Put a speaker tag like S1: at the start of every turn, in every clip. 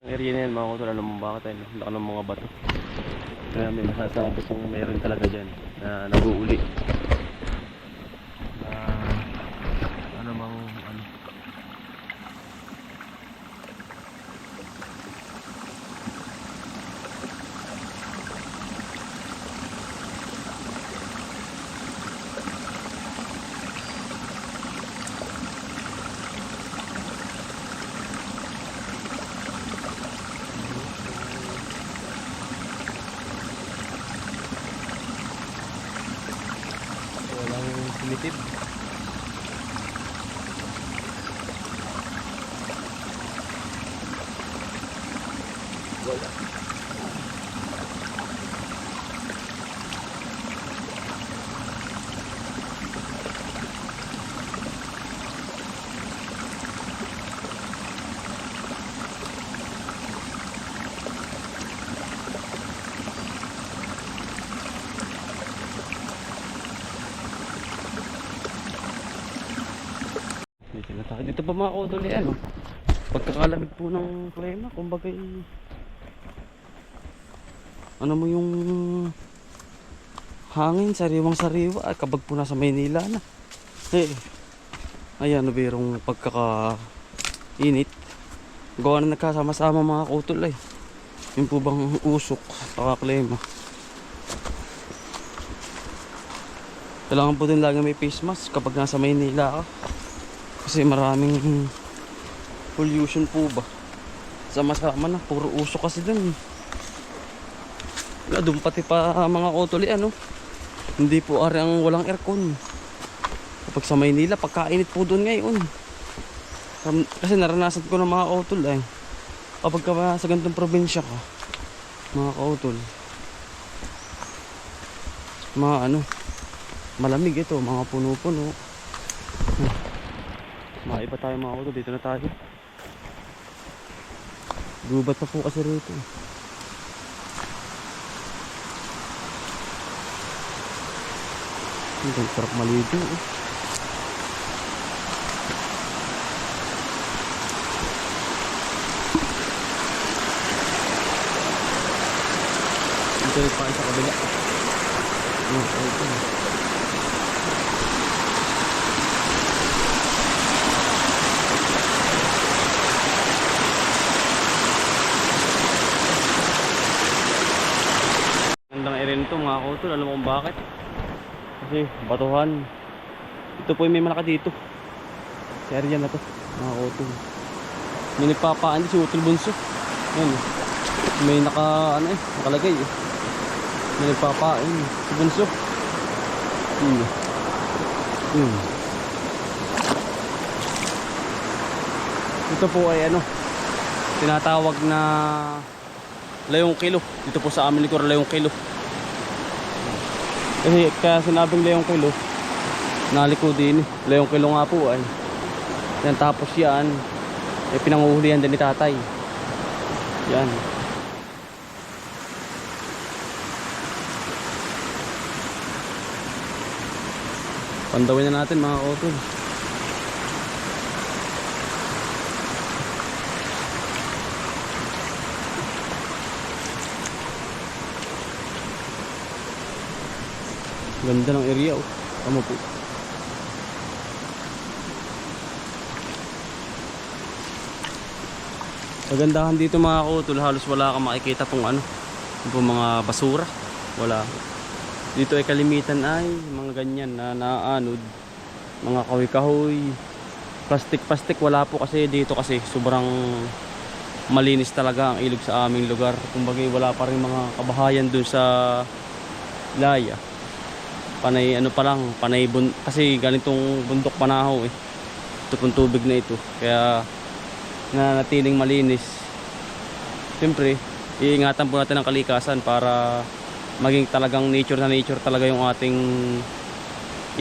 S1: Area na yan mga kutol, alam mo bakit tayo, laki ng mga bato. Kaya may masasabi kung meron talaga dyan na nag-uuli. Ano mang ano. Walang sumitib. Wala. Dito pa mga kutol eh, ano, pagkakalamig po ng klima, kumbaga ano mo yung hangin, sariwang sariwa at kabag po nasa Maynila na ayan, birong pagkakainit gawa na nagkasama-sama mga kutol eh. Yun po bang usok at klima. Kailangan po din lagi may face mask kapag nasa Maynila ka. Kasi maraming pollution po ba. Sama-sama na, puro usok kasi dun. Doon pati pa mga kutol ano. Hindi po ari ang walang aircon. Kapag sa Maynila, pagkainit po doon ngayon. Kasi naranasan ko na mga kutol eh. Kapag ka sa ganitong probinsya ka, mga kutol, mga ano, malamig ito, mga puno-puno. Maiba tayo mga kutol, dito na tayo. Gubat pa po kasi rito. Ang sarap maligo eh. Dito rin pa sa kabila. Gandang area nito mga kutol, alam mo kung bakit? Kasi batuhan. Ito po yung may malaki dito. Sa area na to mga kutol. May nagpapaan si Utol Bunso. Ayan, may nakalagay eh. May nagpapaan si Bunso. Ito po ay ano, tinatawag na layong kilo. Dito po sa amin likor, layong kilo. Kasi kaya sinabing layong kilo, naliko din. Layong kilo nga po ay. Yan, tapos yan pinanguhulihan din ni tatay. Yan. Pandawin na natin mga kutol. Ganda ng area oh. Tama po. Kagandahan dito mga kutol, halos wala kang makikita pong ano, pong mga basura. Wala. Dito ay kalimitan ay mga ganyan na naanod, mga kahoy-kahoy, plastic wala po kasi dito kasi sobrang malinis talaga ang ilog sa aming lugar. Kumbaga wala pa rin mga kabahayan dun sa Laya. Panay ano pa lang, kasi ganitong bundok panahaw eh. Ito pong tubig na ito. Kaya nanatiling malinis. Siyempre, iingatan po natin ang kalikasan para maging talagang nature na nature talaga yung ating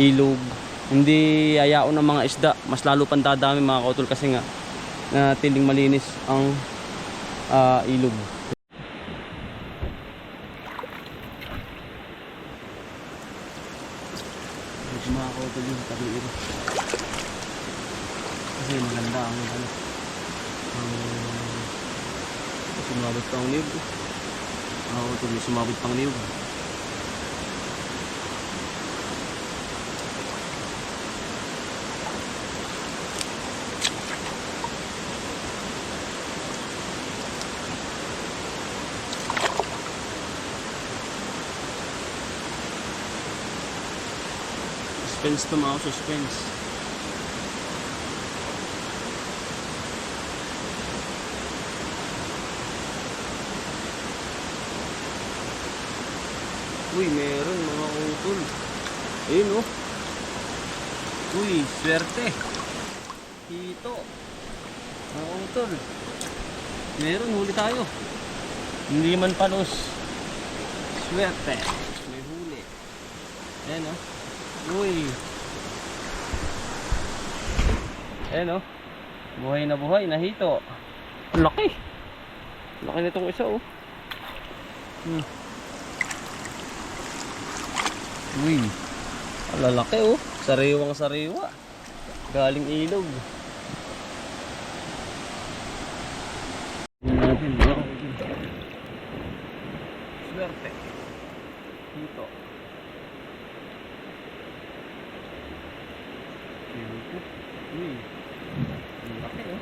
S1: ilog. Hindi ayaon ng mga isda, mas lalo pang dadami mga kutol kasi nga nanatiling malinis ang ilog. Mga kutol yung tabi ito. Kasi maganda ang Sumabot pang niyog. Oo, ito may sumabot pang niyog. Suspense to mga suspense. Uy, meron mga utol. Ayun oh. Uy, swerte. Dito. Mga utol. Meron, huli tayo. Hindi man palos. Swerte. May huli. Ayan oh. Uy. Ayan oh. Buhay na buhay, nahito. Ang laki. Laki nitong isa oh. Uy. Ang lalaki oh. Sariwang sariwa. Galing ilog. Yan natin bro. Swerte. Dito. Uy. Ang laki oh.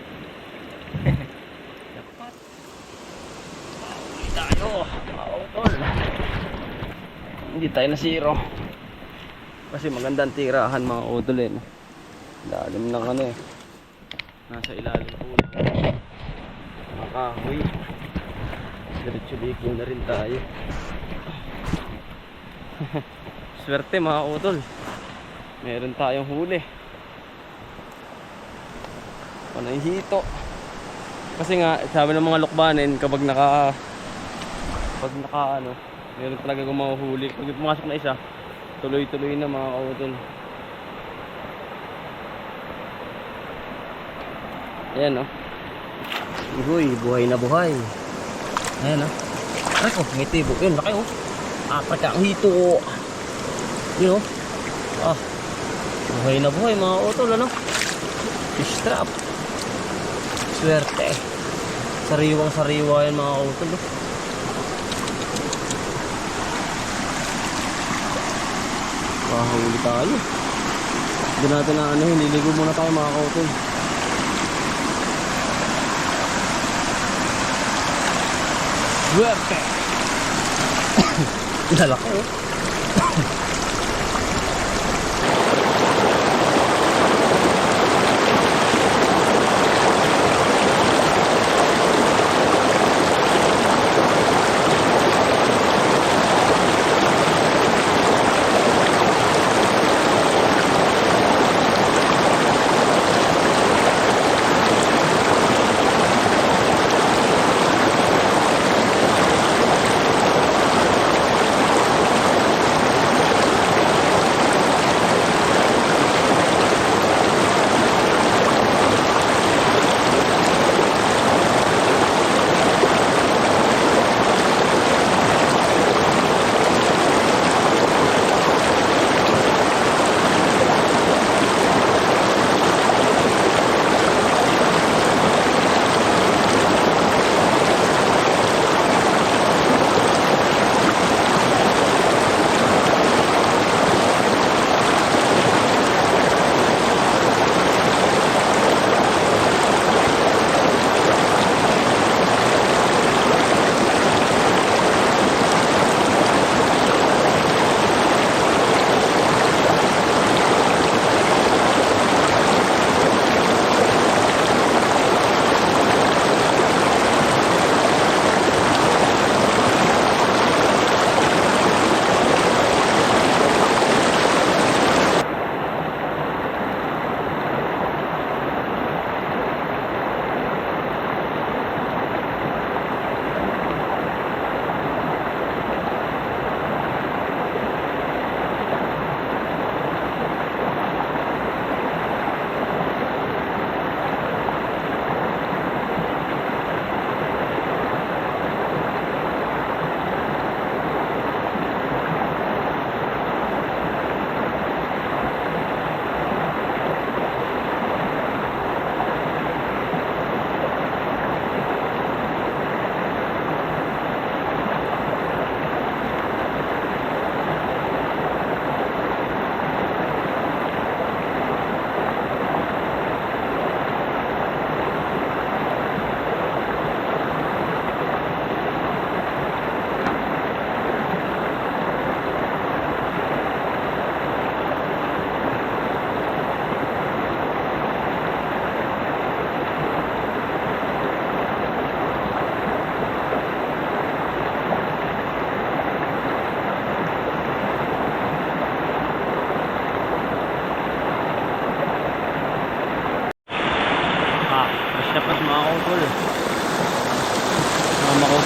S1: Dapat. Uy tayo. Mautol. Hindi tayo na zero. Kasi magandang tirahan mga utol eh. Ilalim ng ano eh. Nasa ilalim po. Mga kahoy. Diretso-liko na rin tayo. Swerte mga utol. Meron tayong huli. Panay hito. Kasi nga sabi ng mga lukbanin kapag naka ano, meron talaga gumahuli. Pag pumasok na isa, tuloy-tuloy na mga kautol. Ayan o. Uy, buhay na buhay. Ayan o. Ay ko, may tibo. Yun, laki o. Apat ka ang hito o. Yun o. Ah, buhay na buhay mga kautol ano. Fish trap. Swerte. Sariwang sariwa yan mga kautol o. Huli tayo. Hindi natin na ano, nililigo muna tayo mga kautol. Swerte. Lalaki oh.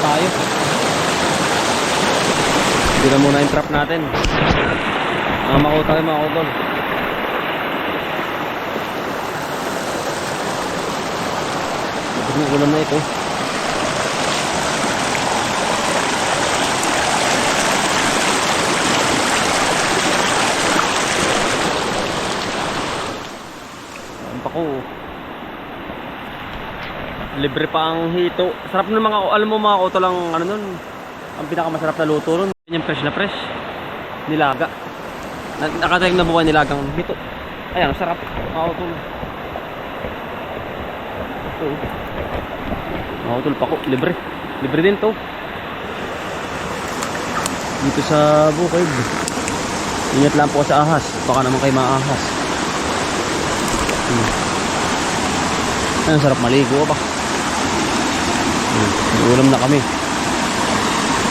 S1: tayo. Hindi na muna yung trap natin. Mamako tayo mga utol. Ang ulan na ito. Ako. Libre pa ang hito. Sarap ng mga, alam mo mga utol, lang ano nun, ang pinakamasarap na luto nun. Yung fresh na fresh. Nilaga. Nakatayag na buwan nilagang hito. Ayan, sarap. Mga utol. Ito. Mga utol pa ko. Libre. Libre din to. Dito sa bukid. Ingat lang po sa ahas. Baka naman kayo maahas. Ang sarap maligo ba? Ulam na kami.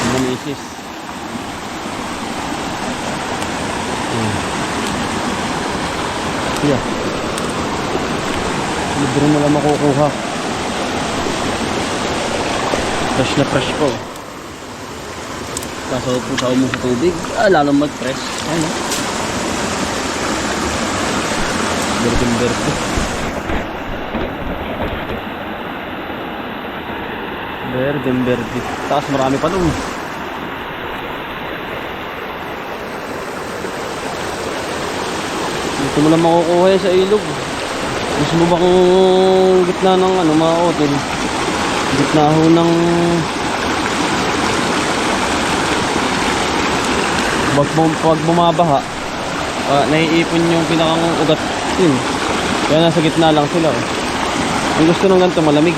S1: Ang misis. Yeah. Libre mo lang makukuha. Fresh na fresh po. Kaso kung sa mo sa tubig, lalong mag-fresh. Ano? Berde. Berde. Taas marami pa dun. Dito mo lang makukuha sa ilog. Gusto mo ba kung gitna ng ano, mga hotel? Gitna ho ng pag bumabaha, naiipon yung pinakang ugat yun. Kaya nasa gitna lang sila. Ang gusto ng ganito malamig.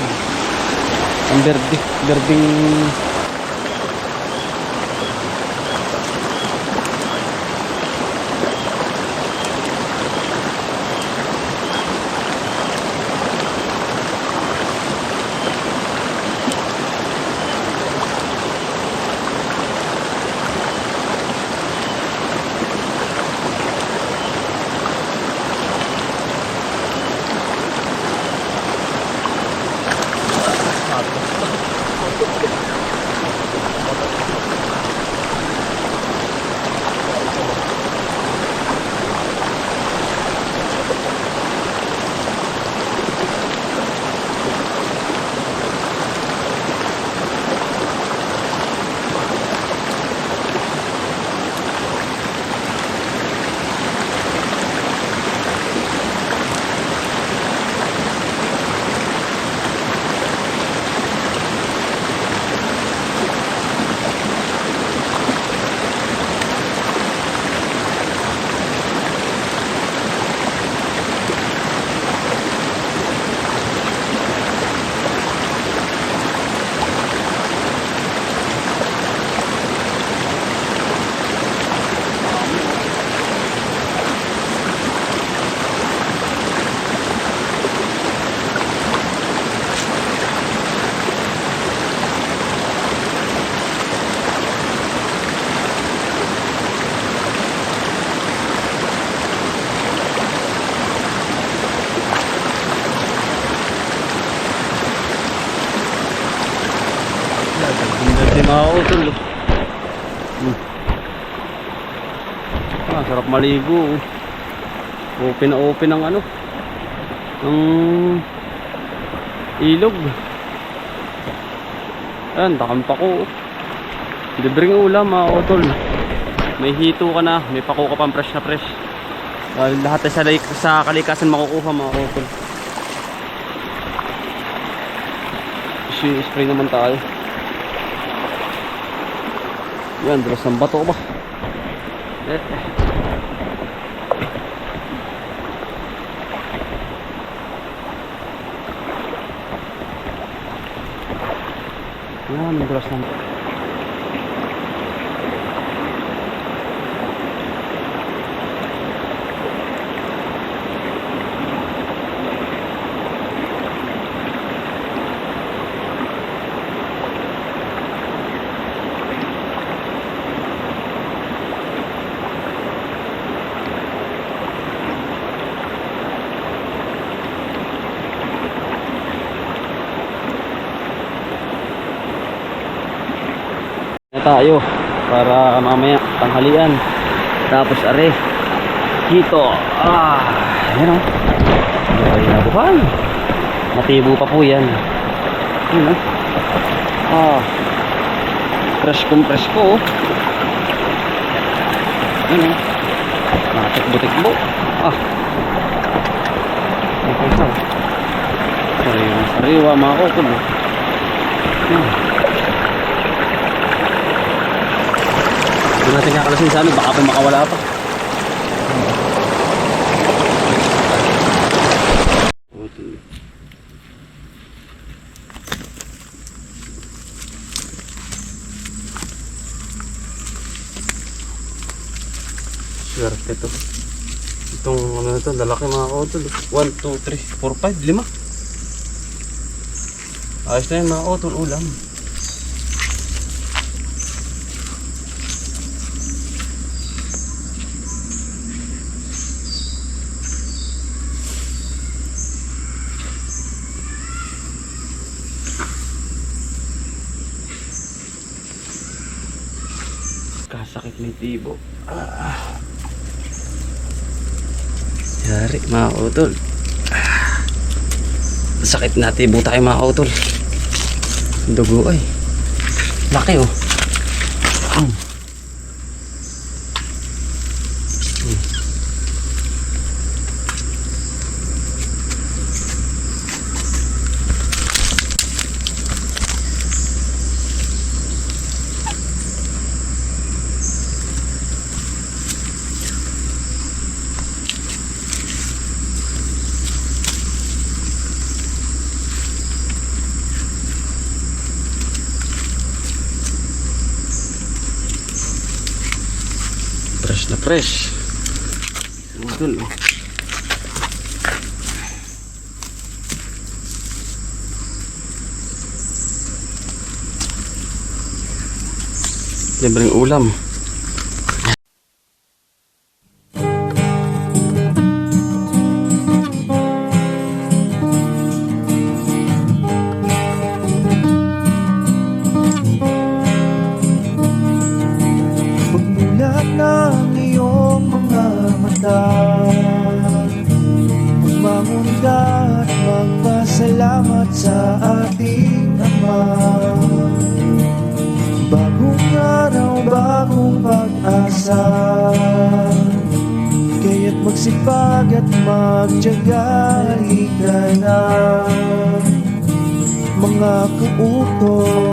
S1: Ang berding mga utol. Sarap maligo. Open na open ang ano, ang ilog. Ayan, takampa ko. Libreng ulam mga utol. May hito ka na, may pako ka pang fresh na fresh. Lahat ay sa kalikasan makukuha mga utol. Spray naman tayo. Yan, dulas ng bato ba? Yan, dulas ng bato. tayo para mamaya tanghalian. Tapos are dito, ayan o, ay nabuhay, matibo pa po yan. Yun o, fresh kong presko. Yun o, nakatikbo-tikbo. Sariwa mga utol. Hindi natin kakalasin sa ano, baka pa makawala pa. Swerte to. Itong ano na to, lalaki mga utol. 1, 2, 3, 4, 5, 5. Ayos na yun mga utol, ulam. Kasakit ng tibo. Yari mga utol. Sakit na tibo tayo mga utol. Dugo ay. Laki oh. Fresh na fresh. Udol oh. Libreng ulam.
S2: Magmamunda at magpasalamat sa ating Ama. Bagong araw, bagong pag-asa, kaya't magsipag at magtiyaga. Halika na mga kauto.